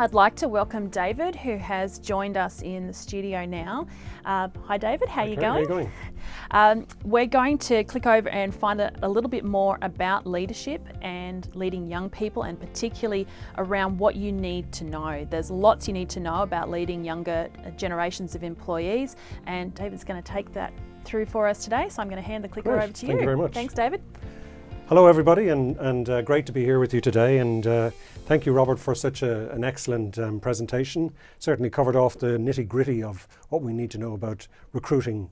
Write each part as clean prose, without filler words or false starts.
I'd like to welcome David, who has joined us in the studio now. Hi David, how are you going? How are you going? We're going to click over and find a little bit more about leadership and leading young people, and particularly around what you need to know. There's lots you need to know about leading younger generations of employees, and David's going to take that through for us today, so I'm going to hand the clicker over to you. Thank you very much. Thanks, David. Hello everybody, and great to be here with you today, and thank you, Robert, for such an excellent presentation. Certainly covered off the nitty-gritty of what we need to know about recruiting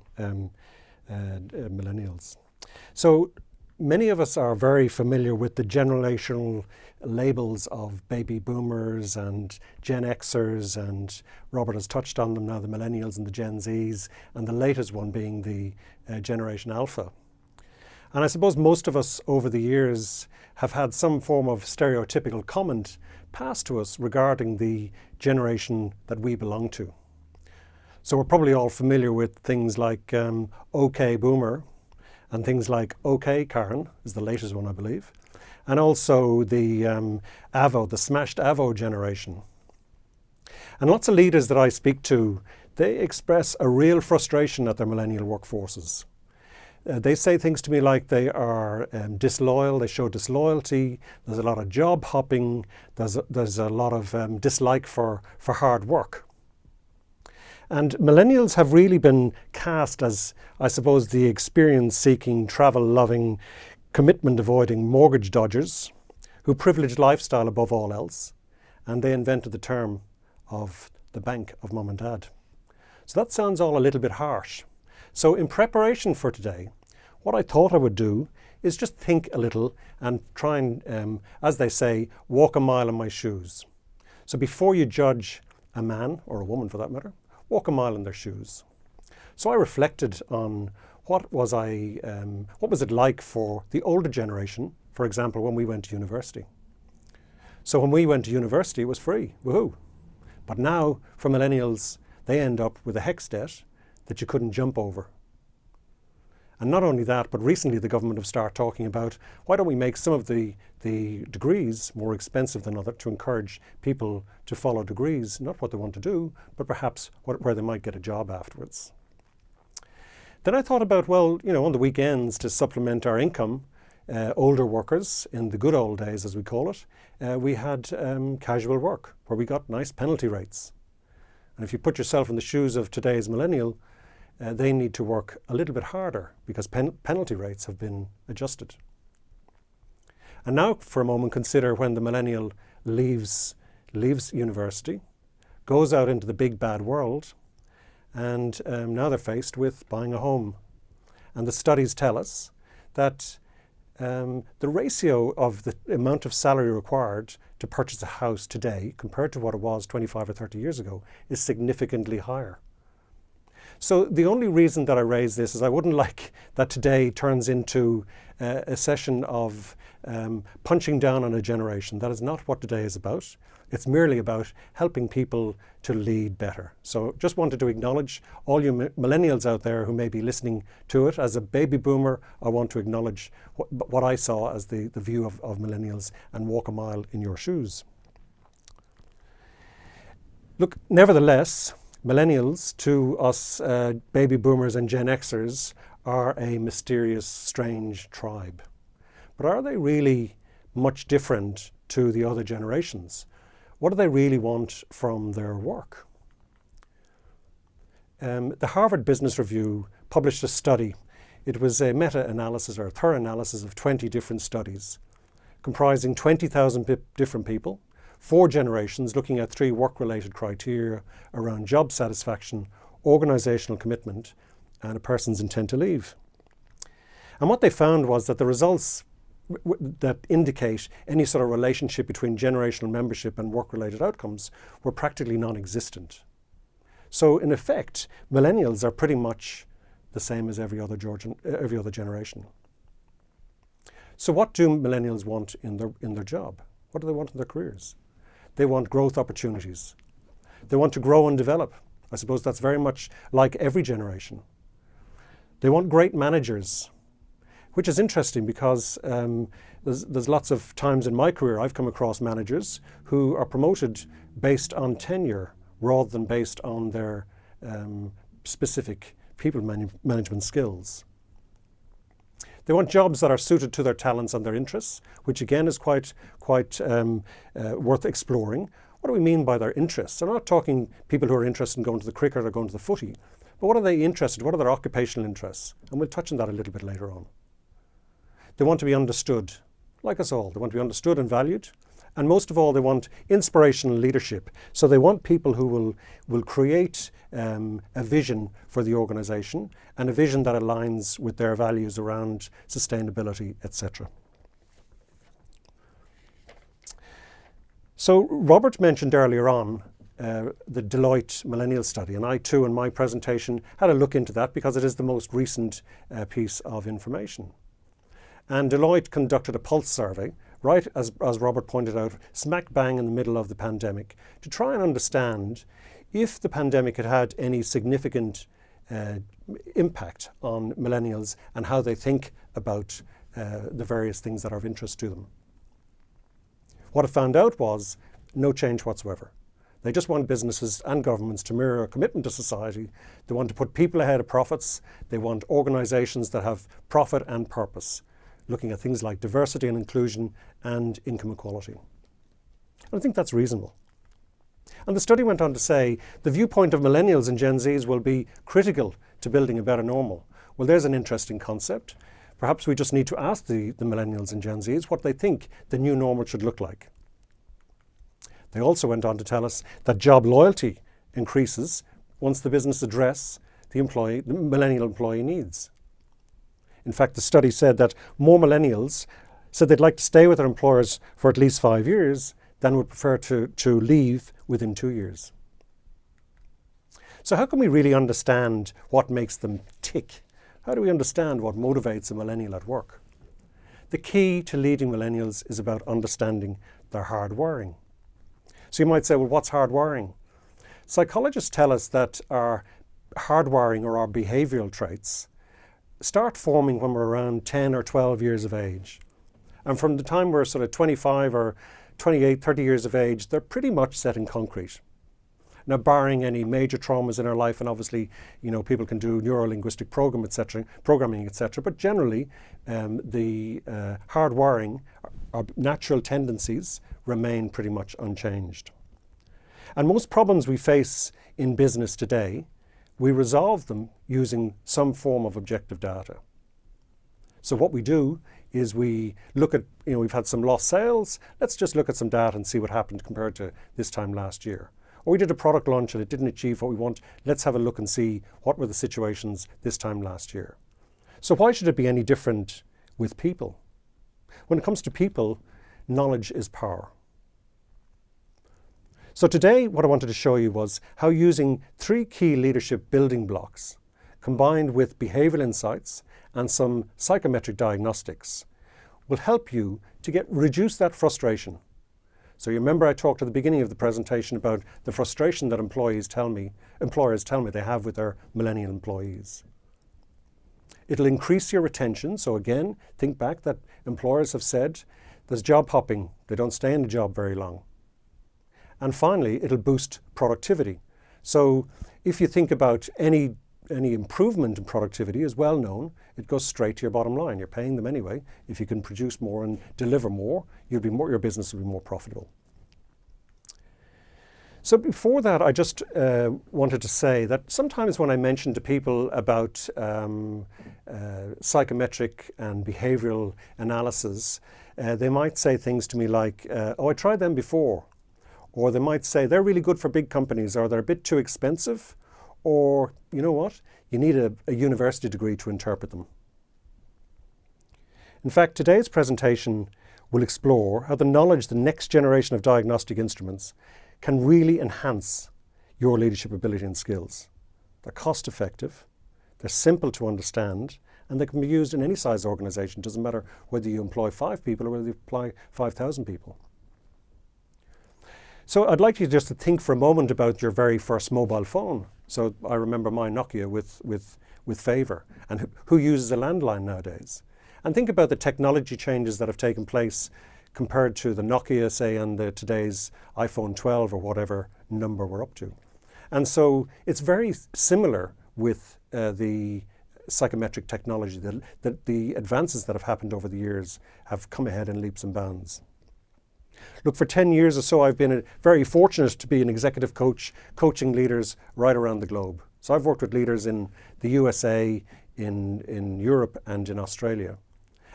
millennials. So many of us are very familiar with the generational labels of baby boomers and Gen Xers, and Robert has touched on them now, the Millennials and the Gen Zs, and the latest one being the Generation Alpha. And I suppose most of us over the years have had some form of stereotypical comment passed to us regarding the generation that we belong to. So we're probably all familiar with things like OK Boomer, and things like OK Karen is the latest one, I believe, and also the AVO, the smashed AVO generation. And lots of leaders that I speak to, they express a real frustration at their millennial workforces. They say things to me like they are disloyal, they show disloyalty, there's a lot of job hopping, there's a lot of dislike for hard work. And millennials have really been cast as, I suppose, the experience-seeking, travel-loving, commitment-avoiding mortgage dodgers who privilege lifestyle above all else, and they invented the term of the bank of mum and dad. So that sounds all a little bit harsh. So in preparation for today, what I thought I would do is just think a little and try and, as they say, walk a mile in my shoes. So before you judge a man, or a woman for that matter, walk a mile in their shoes. So I reflected on what was it like for the older generation, for example, when we went to university. So when we went to university, it was free, woohoo. But now, for millennials, they end up with a HECS debt that you couldn't jump over. And not only that, but recently the government have started talking about, why don't we make some of the degrees more expensive than others to encourage people to follow degrees, not what they want to do, but perhaps where they might get a job afterwards. Then I thought about, well, you know, on the weekends to supplement our income, older workers, in the good old days as we call it, we had casual work where we got nice penalty rates. And if you put yourself in the shoes of today's millennial, they need to work a little bit harder because penalty rates have been adjusted. And now for a moment consider when the millennial leaves university, goes out into the big bad world, and now they're faced with buying a home. And the studies tell us that the ratio of the amount of salary required to purchase a house today compared to what it was 25 or 30 years ago is significantly higher. So the only reason that I raise this is I wouldn't like that today turns into a session of punching down on a generation. That is not what today is about. It's merely about helping people to lead better. So just wanted to acknowledge all you millennials out there who may be listening to it. As a baby boomer, I want to acknowledge what I saw as the view of millennials and walk a mile in your shoes. Look, nevertheless, millennials to us baby boomers and Gen Xers are a mysterious, strange tribe. But are they really much different to the other generations? What do they really want from their work? The Harvard Business Review published a study. It was a meta-analysis or a thorough analysis of 20 different studies comprising 20,000 different people, 4 generations, looking at 3 work-related criteria around job satisfaction, organisational commitment, and a person's intent to leave. And what they found was that the results that indicate any sort of relationship between generational membership and work-related outcomes were practically non-existent. So in effect, millennials are pretty much the same as every other generation. So what do millennials want in their job? What do they want in their careers? They want growth opportunities. They want to grow and develop. I suppose that's very much like every generation. They want great managers. which is interesting because there's lots of times in my career I've come across managers who are promoted based on tenure rather than based on their specific people management skills. They want jobs that are suited to their talents and their interests, which again is quite worth exploring. What do we mean by their interests? I'm not talking people who are interested in going to the cricket or going to the footy, but what are they interested in? What are their occupational interests? And we'll touch on that a little bit later on. They want to be understood, like us all. They want to be understood and valued. And most of all, they want inspirational leadership. So they want people who will create a vision for the organisation and a vision that aligns with their values around sustainability, etc. So Robert mentioned earlier on the Deloitte Millennial study, and I too in my presentation had a look into that because it is the most recent piece of information. And Deloitte conducted a pulse survey, right as Robert pointed out, smack bang in the middle of the pandemic, to try and understand if the pandemic had had any significant impact on millennials and how they think about the various things that are of interest to them. What it found out was no change whatsoever. They just want businesses and governments to mirror a commitment to society. They want to put people ahead of profits. They want organisations that have profit and purpose, looking at things like diversity and inclusion and income equality. And I think that's reasonable. And the study went on to say the viewpoint of millennials and Gen Zs will be critical to building a better normal. Well, there's an interesting concept. Perhaps we just need to ask the millennials and Gen Zs what they think the new normal should look like. They also went on to tell us that job loyalty increases once the business address the millennial employee needs. In fact, the study said that more millennials said they'd like to stay with their employers for at least 5 years than would prefer to leave within 2 years. So how can we really understand what makes them tick? How do we understand what motivates a millennial at work? The key to leading millennials is about understanding their hard wiring. So you might say, well, what's hard wiring? Psychologists tell us that our hard wiring or our behavioural traits start forming when we're around 10 or 12 years of age. And from the time we're sort of 25 or 28, 30 years of age, they're pretty much set in concrete. Now, barring any major traumas in our life, and obviously, people can do neuro-linguistic programming, etc. But generally, the hard wiring, our natural tendencies, remain pretty much unchanged. And most problems we face in business today, we resolve them using some form of objective data. So what we do is we look at, we've had some lost sales, let's just look at some data and see what happened compared to this time last year. Or we did a product launch and it didn't achieve what we want, let's have a look and see what were the situations this time last year. So why should it be any different with people? When it comes to people, knowledge is power. So today, what I wanted to show you was how using 3 key leadership building blocks, combined with behavioural insights and some psychometric diagnostics, will help you to reduce that frustration. So you remember I talked at the beginning of the presentation about the frustration that employers tell me they have with their millennial employees. It'll increase your retention. So again, think back that employers have said there's job hopping. They don't stay in the job very long. And finally, it'll boost productivity. So if you think about any improvement in productivity is well known, it goes straight to your bottom line. You're paying them anyway. If you can produce more and deliver more, your business will be more profitable. So before that, I just wanted to say that sometimes when I mention to people about psychometric and behavioural analysis, they might say things to me like, oh, I tried them before. Or they might say they're really good for big companies, or they're a bit too expensive, or you know what, you need a university degree to interpret them. In fact, today's presentation will explore how the knowledge the next generation of diagnostic instruments can really enhance your leadership ability and skills. They're cost effective, they're simple to understand, and they can be used in any size organisation. It doesn't matter whether you employ 5 people or whether you employ 5,000 people. So I'd like you just to think for a moment about your very first mobile phone. So I remember my Nokia with favour. And who uses a landline nowadays? And think about the technology changes that have taken place compared to the Nokia, say, and today's iPhone 12 or whatever number we're up to. And so it's very similar with the psychometric technology. The advances that have happened over the years have come ahead in leaps and bounds. Look, for 10 years or so, I've been very fortunate to be an executive coach, coaching leaders right around the globe. So I've worked with leaders in the USA, in Europe, and in Australia.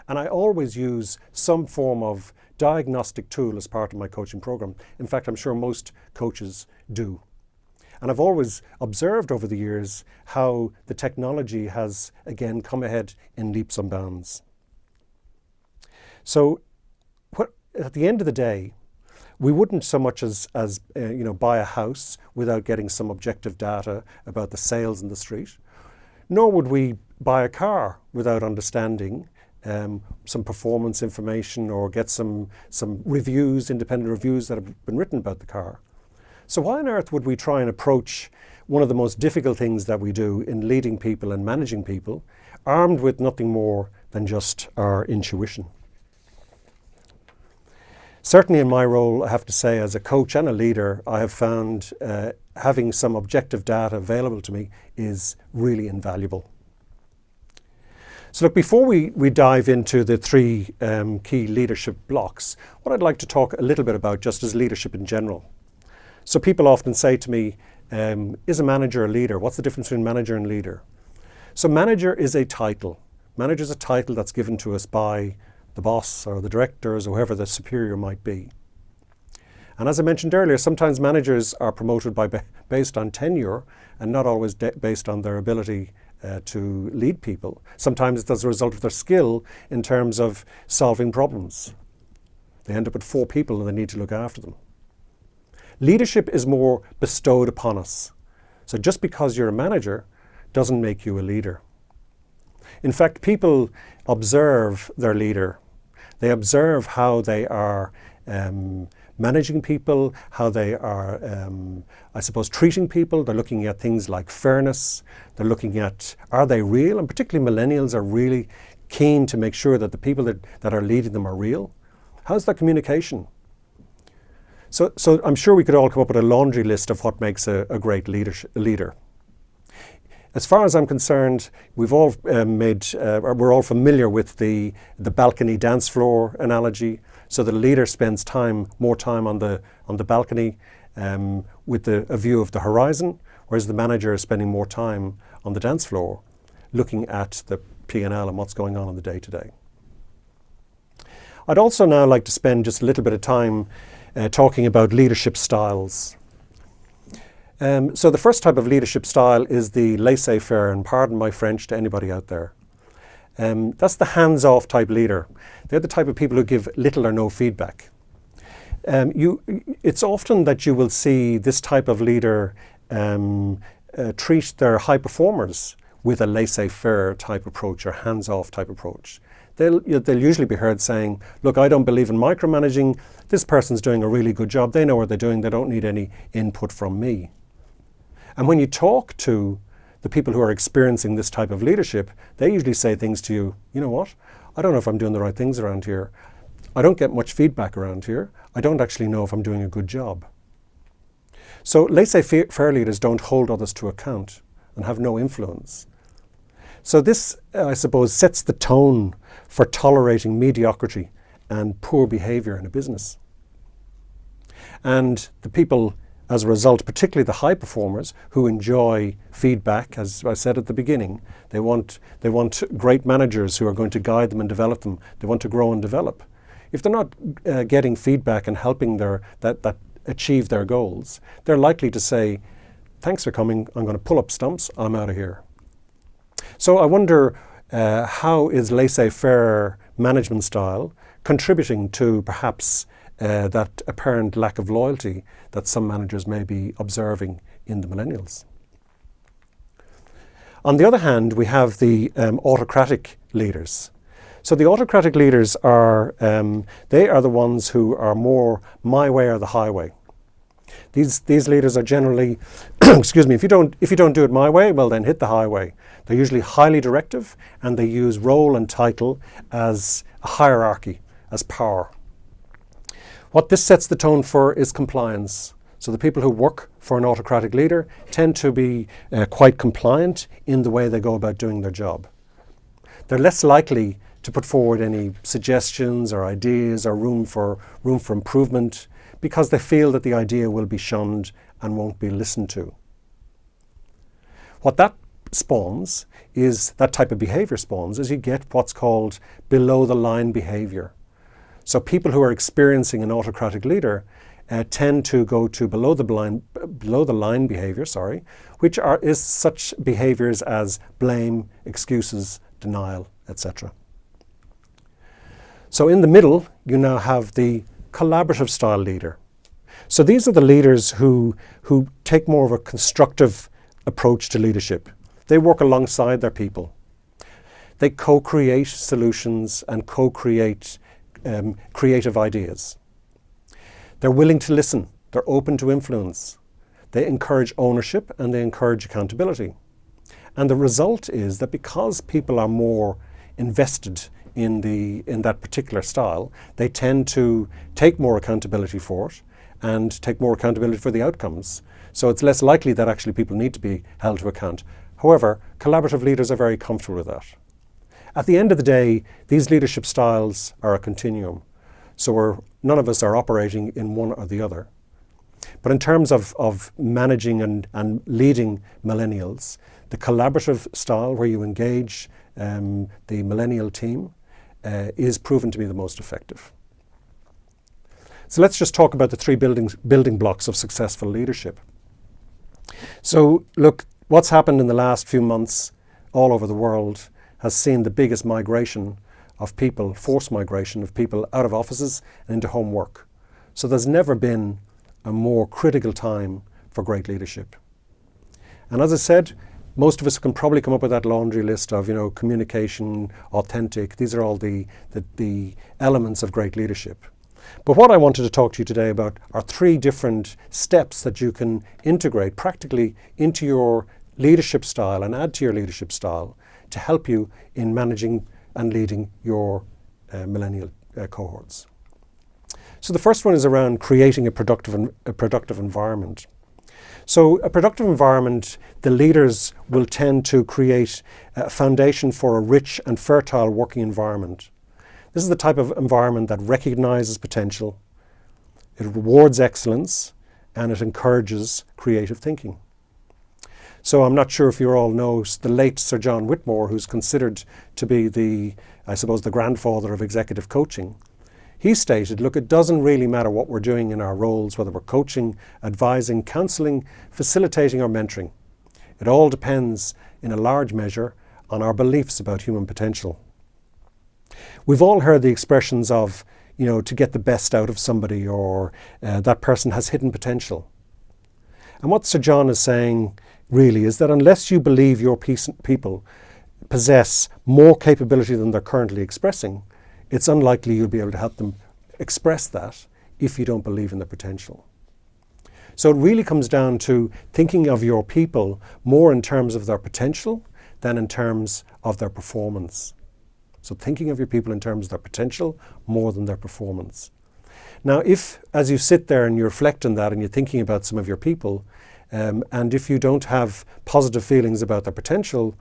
And I always use some form of diagnostic tool as part of my coaching program. In fact, I'm sure most coaches do. And I've always observed over the years how the technology has, again, come ahead in leaps and bounds. So at the end of the day, we wouldn't so much as buy a house without getting some objective data about the sales in the street, nor would we buy a car without understanding some performance information or get some reviews, independent reviews that have been written about the car. So why on earth would we try and approach one of the most difficult things that we do in leading people and managing people, armed with nothing more than just our intuition? Certainly in my role, I have to say, as a coach and a leader, I have found having some objective data available to me is really invaluable. So look, before we dive into the three key leadership blocks, what I'd like to talk a little bit about just as leadership in general. So people often say to me, is a manager a leader? What's the difference between manager and leader? So manager is a title. Manager is a title that's given to us by the boss or the directors or whoever the superior might be. And as I mentioned earlier, sometimes managers are promoted based on tenure and not always based on their ability to lead people. Sometimes it's as a result of their skill in terms of solving problems. They end up with 4 people and they need to look after them. Leadership is more bestowed upon us. So just because you're a manager doesn't make you a leader. In fact, people observe their leader. They observe how they are managing people, how they are, treating people. They're looking at things like fairness. They're looking at, are they real? And particularly millennials are really keen to make sure that the people that are leading them are real. How's their communication? So I'm sure we could all come up with a laundry list of what makes a great leader. As far as I'm concerned, we're all familiar with the balcony dance floor analogy. So the leader spends more time on the balcony with a view of the horizon, whereas the manager is spending more time on the dance floor, looking at the P&L and what's going on in the day-to-day. I'd also now like to spend just a little bit of time talking about leadership styles. So the first type of leadership style is the laissez-faire, and pardon my French to anybody out there. That's the hands-off type leader. They're the type of people who give little or no feedback. It's often that you will see this type of leader treat their high performers with a laissez-faire type approach or hands-off type approach. They'll usually be heard saying, look, I don't believe in micromanaging. This person's doing a really good job. They know what they're doing. They don't need any input from me. And when you talk to the people who are experiencing this type of leadership, they usually say things to you, you know what? I don't know if I'm doing the right things around here. I don't get much feedback around here. I don't actually know if I'm doing a good job. So laissez-faire leaders don't hold others to account and have no influence. So this, I suppose, sets the tone for tolerating mediocrity and poor behavior in a business. And the people, as a result, particularly the high performers who enjoy feedback, as I said at the beginning, they want great managers who are going to guide them and develop them. They want to grow and develop. If they're not getting feedback and helping that achieve their goals, they're likely to say, thanks for coming, I'm going to pull up stumps, I'm out of here. So I wonder how is laissez-faire management style contributing to perhaps that apparent lack of loyalty that some managers may be observing in the millennials. On the other hand, we have the autocratic leaders. So the autocratic leaders are the ones who are more my way or the highway. These leaders are generally excuse me, if you don't do it my way, well then hit the highway. They're usually highly directive, and they use role and title as a hierarchy, as power. What this sets the tone for is compliance. So the people who work for an autocratic leader tend to be quite compliant in the way they go about doing their job. They're less likely to put forward any suggestions or ideas or room for improvement, because they feel that the idea will be shunned and won't be listened to. What that spawns is, that type of behaviour spawns, is you get what's called below the line behaviour. So people who are experiencing an autocratic leader tend to go to below the line behaviour, which is such behaviours as blame, excuses, denial, etc. So in the middle, you now have the collaborative style leader. So these are the leaders who take more of a constructive approach to leadership. They work alongside their people. They co-create solutions and co-create creative ideas. They're willing to listen. They're open to influence. They encourage ownership and they encourage accountability. And the result is that because people are more invested in that particular style, they tend to take more accountability for it and take more accountability for the outcomes. So it's less likely that actually people need to be held to account. However, collaborative leaders are very comfortable with that. At the end of the day, these leadership styles are a continuum. So none of us are operating in one or the other. But in terms of managing and leading millennials, the collaborative style where you engage the millennial team is proven to be the most effective. So let's just talk about the three building blocks of successful leadership. So look, what's happened in the last few months all over the world has seen the biggest migration of people, forced migration of people out of offices and into home work. So there's never been a more critical time for great leadership. And as I said, most of us can probably come up with that laundry list of, communication, authentic. These are all the elements of great leadership. But what I wanted to talk to you today about are three different steps that you can integrate practically into your leadership style and add to your leadership style to help you in managing and leading your millennial cohorts. So the first one is around creating a productive environment. So a productive environment, the leaders will tend to create a foundation for a rich and fertile working environment. This is the type of environment that recognizes potential, it rewards excellence, and it encourages creative thinking. So I'm not sure if you all know the late Sir John Whitmore, who's considered to be the grandfather of executive coaching. He stated, look, it doesn't really matter what we're doing in our roles, whether we're coaching, advising, counselling, facilitating or mentoring. It all depends in a large measure on our beliefs about human potential. We've all heard the expressions of, to get the best out of somebody, or that person has hidden potential. And what Sir John is saying really is that unless you believe your people possess more capability than they're currently expressing, it's unlikely you'll be able to help them express that if you don't believe in their potential. So it really comes down to thinking of your people more in terms of their potential than in terms of their performance. So thinking of your people in terms of their potential more than their performance. Now, if as you sit there and you reflect on that and you're thinking about some of your people, and if you don't have positive feelings about their potential,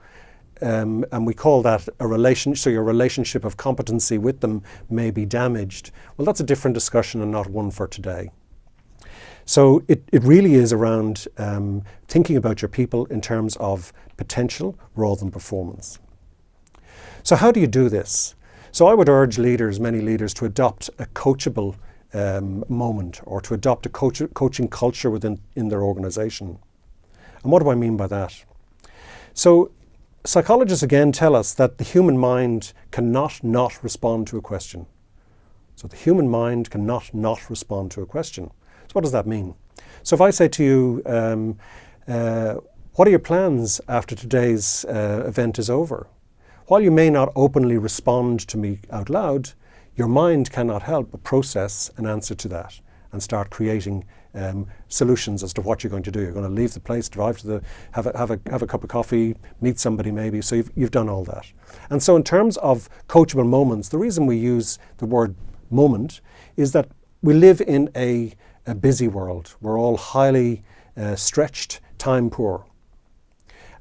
and we call that a relationship, so your relationship of competency with them may be damaged, well, that's a different discussion and not one for today. So it really is around thinking about your people in terms of potential rather than performance. So how do you do this? So I would urge many leaders, to adopt a coachable moment, or to adopt a coaching culture in their organization. And what do I mean by that? So psychologists again tell us that the human mind cannot not respond to a question. So the human mind cannot not respond to a question. So what does that mean? So if I say to you, what are your plans after today's event is over? While you may not openly respond to me out loud, your mind cannot help but process an answer to that and start creating solutions as to what you're going to do. You're going to leave the place, drive to have a cup of coffee, meet somebody maybe. So you've done all that. And so in terms of coachable moments, the reason we use the word moment is that we live in a busy world. We're all highly stretched, time poor.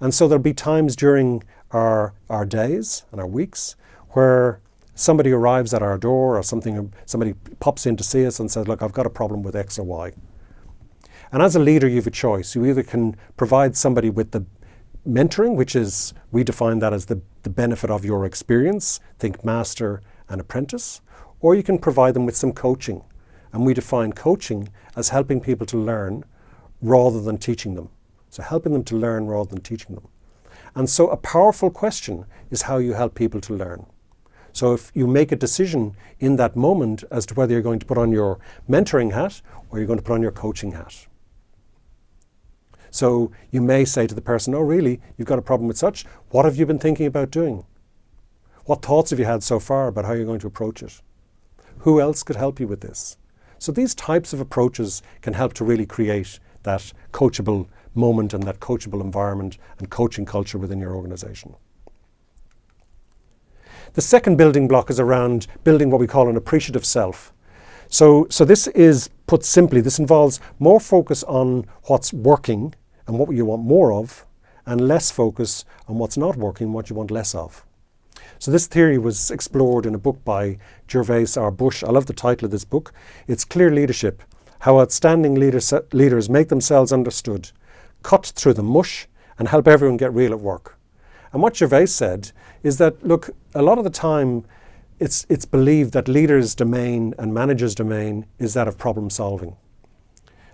And so there'll be times during our days and our weeks where somebody arrives at our door or somebody pops in to see us and says, look, I've got a problem with X or Y. And as a leader, you have a choice. You either can provide somebody with the mentoring, which is, we define that as the benefit of your experience, think master and apprentice, or you can provide them with some coaching. And we define coaching as helping people to learn rather than teaching them. So helping them to learn rather than teaching them. And so a powerful question is how you help people to learn. So if you make a decision in that moment as to whether you're going to put on your mentoring hat or you're going to put on your coaching hat. So you may say to the person, oh really, you've got a problem with such. What have you been thinking about doing? What thoughts have you had so far about how you're going to approach it? Who else could help you with this? So these types of approaches can help to really create that coachable moment and that coachable environment and coaching culture within your organization. The second building block is around building what we call an appreciative self. So this is, put simply, this involves more focus on what's working and what you want more of, and less focus on what's not working and what you want less of. So this theory was explored in a book by Gervais R. Bush. I love the title of this book. It's Clear Leadership, How Outstanding Leaders Make Themselves Understood, Cut Through the Mush, and Help Everyone Get Real at Work. And what Gervais said is that, look, a lot of the time it's believed that leaders' domain and managers' domain is that of problem solving.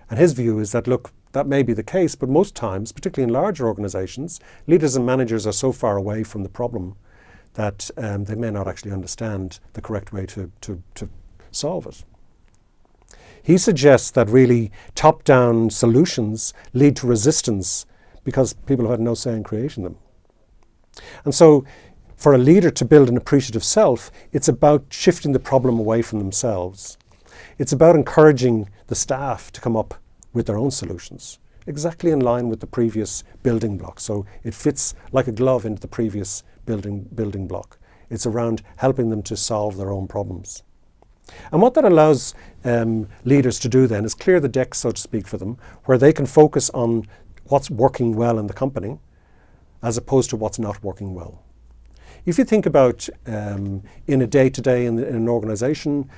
And his view is that, look, that may be the case, but most times, particularly in larger organizations, leaders and managers are so far away from the problem that they may not actually understand the correct way to solve it. He suggests that really top-down solutions lead to resistance because people have had no say in creating them. And so for a leader to build an appreciative self, it's about shifting the problem away from themselves. It's about encouraging the staff to come up with their own solutions, exactly in line with the previous building block. So it fits like a glove into the previous building block. It's around helping them to solve their own problems. And what that allows leaders to do then is clear the deck, so to speak, for them, where they can focus on what's working well in the company as opposed to what's not working well. If you think about in a day-to-day in an organization,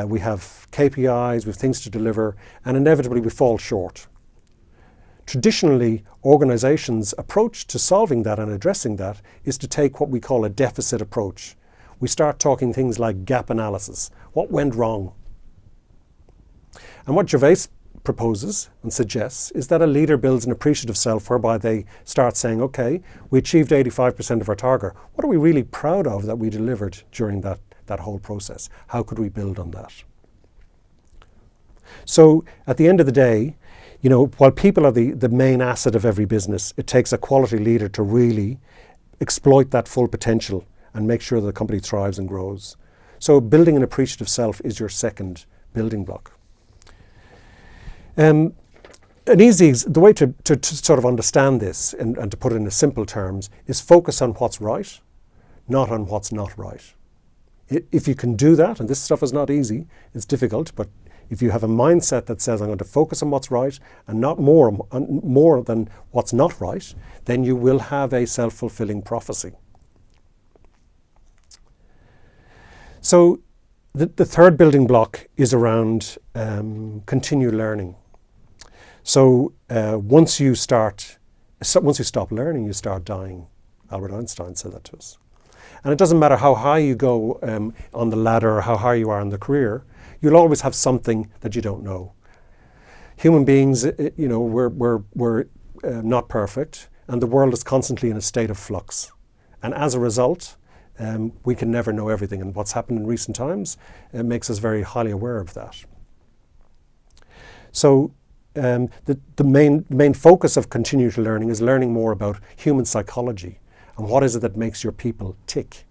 we have KPIs, we have things to deliver, and inevitably we fall short. Traditionally, organizations' approach to solving that and addressing that is to take what we call a deficit approach. We start talking things like gap analysis. What went wrong? And what Gervais proposes and suggests is that a leader builds an appreciative self whereby they start saying, okay, we achieved 85% of our target. What are we really proud of that we delivered during that whole process? How could we build on that? So at the end of the day, you know, while people are the main asset of every business, it takes a quality leader to really exploit that full potential and make sure that the company thrives and grows. So building an appreciative self is your second building block. The way to sort of understand this and to put it in simple terms is focus on what's right, not on what's not right. If you can do that, and this stuff is not easy, it's difficult, but if you have a mindset that says I'm going to focus on what's right and not more than what's not right, then you will have a self-fulfilling prophecy. So the third building block is around continued learning. So once you stop learning, you start dying. Albert Einstein said that to us. And it doesn't matter how high you go on the ladder or how high you are in the career, you'll always have something that you don't know. Human beings, you know, we're not perfect, and the world is constantly in a state of flux. And as a result, we can never know everything. And what's happened in recent times makes us very highly aware of that. So the main focus of continuous learning is learning more about human psychology and what is it that makes your people tick.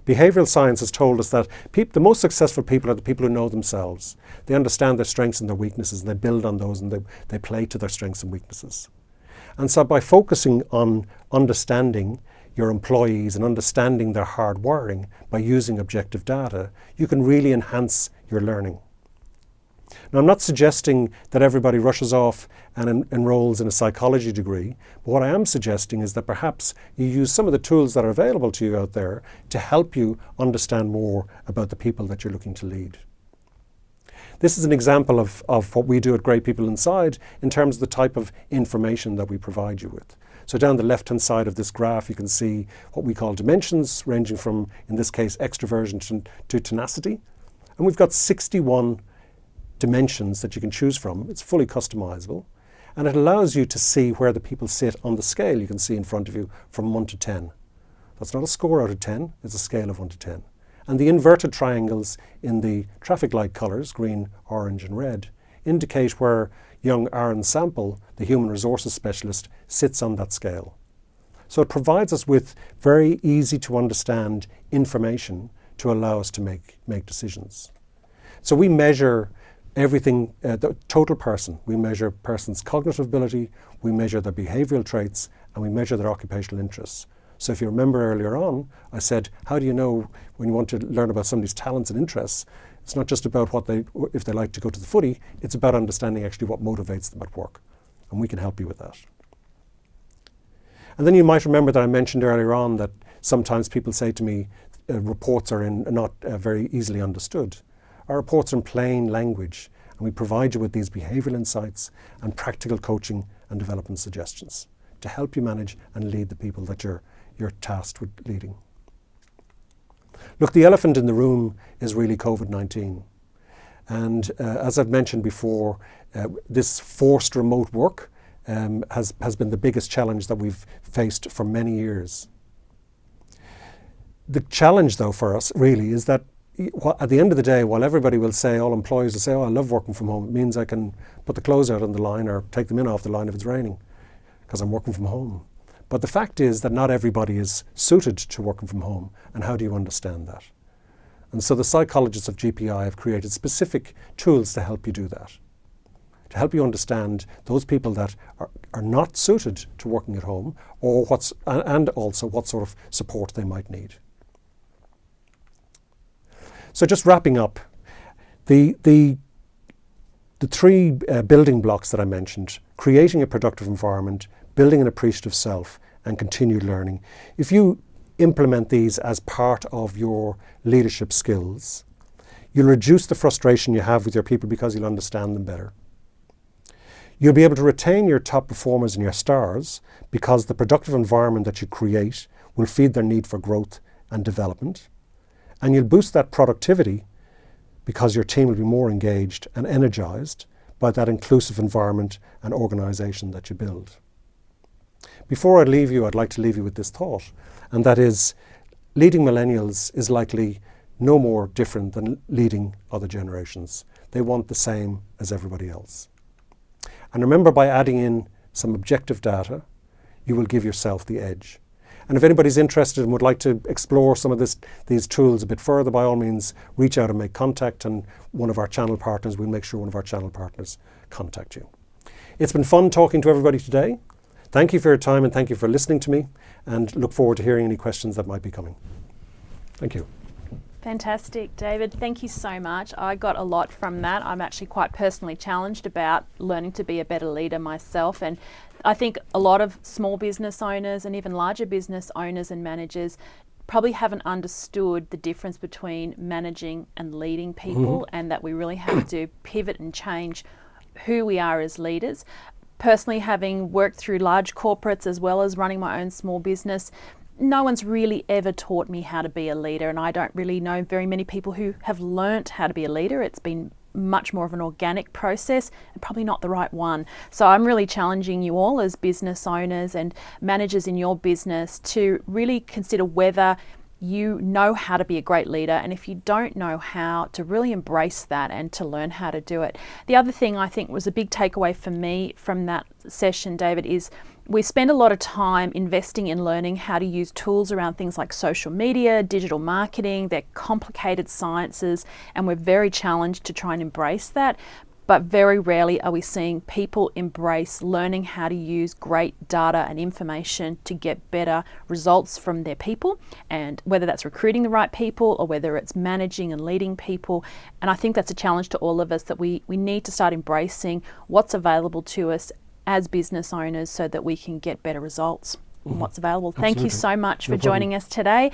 Behavioural science has told us that the most successful people are the people who know themselves. They understand their strengths and their weaknesses, and they build on those, and they play to their strengths and weaknesses. And so by focusing on understanding your employees and understanding their hard wiring by using objective data, you can really enhance your learning. Now, I'm not suggesting that everybody rushes off and enrolls in a psychology degree, but what I am suggesting is that perhaps you use some of the tools that are available to you out there to help you understand more about the people that you're looking to lead. This is an example of what we do at Great People Inside in terms of the type of information that we provide you with. So down the left-hand side of this graph, you can see what we call dimensions, ranging from, in this case, extroversion to tenacity. And we've got 61 dimensions that you can choose from. It's fully customizable. And it allows you to see where the people sit on the scale you can see in front of you from 1 to 10. That's not a score out of 10, it's a scale of 1 to 10. And the inverted triangles in the traffic light colours, green, orange and red, indicate where young Aaron Sample, the human resources specialist, sits on that scale. So it provides us with very easy to understand information to allow us to make decisions. So we measure everything, the total person. We measure a person's cognitive ability, we measure their behavioural traits, and we measure their occupational interests. So if you remember earlier on, I said, how do you know when you want to learn about somebody's talents and interests? It's not just about if they like to go to the footy, it's about understanding actually what motivates them at work. And we can help you with that. And then you might remember that I mentioned earlier on that sometimes people say to me, reports are not very easily understood. Our reports are in plain language, and we provide you with these behavioural insights and practical coaching and development suggestions to help you manage and lead the people that you're tasked with leading. Look, the elephant in the room is really COVID-19. And as I've mentioned before, this forced remote work has been the biggest challenge that we've faced for many years. The challenge, though, for us really is that at the end of the day, while everybody will say, all employees will say, oh, I love working from home, it means I can put the clothes out on the line or take them in off the line if it's raining, because I'm working from home. But the fact is that not everybody is suited to working from home, and how do you understand that? And so the psychologists of GPI have created specific tools to help you do that, to help you understand those people that are not suited to working at home, or and also what sort of support they might need. So just wrapping up, the three building blocks that I mentioned, creating a productive environment, building an appreciative self, and continued learning. If you implement these as part of your leadership skills, you'll reduce the frustration you have with your people because you'll understand them better. You'll be able to retain your top performers and your stars because the productive environment that you create will feed their need for growth and development. And you'll boost that productivity because your team will be more engaged and energized by that inclusive environment and organization that you build. Before I leave you, I'd like to leave you with this thought, and that is, leading millennials is likely no more different than leading other generations. They want the same as everybody else. And remember, by adding in some objective data, you will give yourself the edge. And if anybody's interested and would like to explore some of these tools a bit further, by all means, reach out and make contact, and one of our channel partners, we'll make sure one of our channel partners contact you. It's been fun talking to everybody today. Thank you for your time and thank you for listening to me, and look forward to hearing any questions that might be coming. Thank you. Fantastic, David. Thank you so much. I got a lot from that. I'm actually quite personally challenged about learning to be a better leader myself, and I think a lot of small business owners and even larger business owners and managers probably haven't understood the difference between managing and leading people, and that we really have to pivot and change who we are as leaders. Personally, having worked through large corporates as well as running my own small business, no one's really ever taught me how to be a leader, and I don't really know very many people who have learnt how to be a leader. It's been much more of an organic process and probably not the right one. So I'm really challenging you all as business owners and managers in your business to really consider whether you know how to be a great leader, and if you don't know how, to really embrace that and to learn how to do it. The other thing I think was a big takeaway for me from that session, David, is We spend a lot of time investing in learning how to use tools around things like social media, digital marketing. They're complicated sciences, and we're very challenged to try and embrace that. But very rarely are we seeing people embrace learning how to use great data and information to get better results from their people, and whether that's recruiting the right people or whether it's managing and leading people. And I think that's a challenge to all of us, that we need to start embracing what's available to us as business owners so that we can get better results. What's available. Thank you so much for joining us today.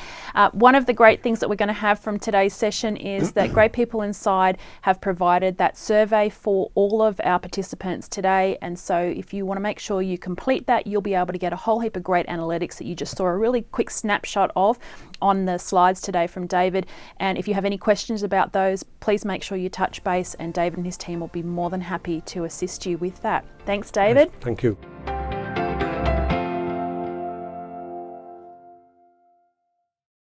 One of the great things that we're going to have from today's session is that Great People Inside have provided that survey for all of our participants today, and so if you want to make sure you complete that, you'll be able to get a whole heap of great analytics that you just saw a really quick snapshot of on the slides today from David. And if you have any questions about those, please make sure you touch base, and David and his team will be more than happy to assist you with that. Thanks, David. Thank you.